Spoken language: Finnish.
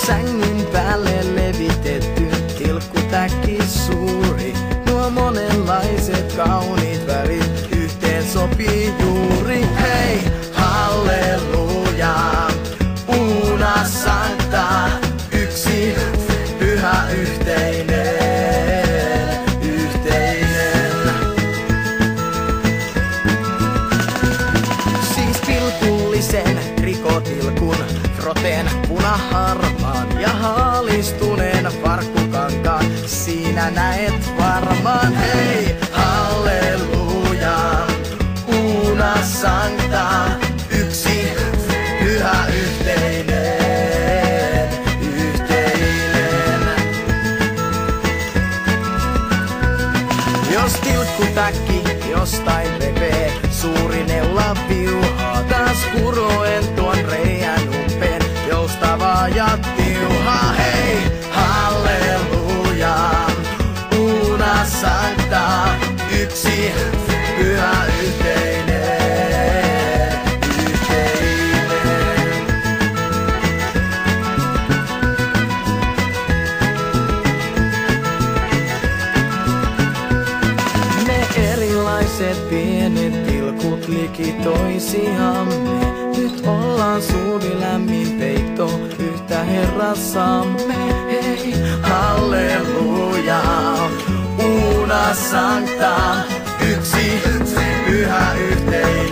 Sängyn päälle levitetty tilkkutäkki suuri. Nuo monenlaiset kauniit värit yhteen sopii juuri. Hei, halleluja, una sancta, yksi pyhä yhteinen, yhteinen. Siis pilkullisen rikotilkun, froteen punaharmaan ja haalistuneen farkkukankaan. Siinä näet varmaan, hei, halleluja, una sancta, yksi pyhä yhteinen, yhteinen. Jos tilkkutäkki jostain repee, suuri neula viuhaa, taas kuroen tuon reijän umpeen. Joustavaa ja tiuhaa, hei, halleluja, una sancta, yksi pyhä yhteinen, yhteinen. Me erilaiset pienet tilkut liki toisiamme. Nyt ollaan suuri lämmin peitto yhtä Herrassamme. Hei, halleluja, una sancta, yksi pyhä yhteinen.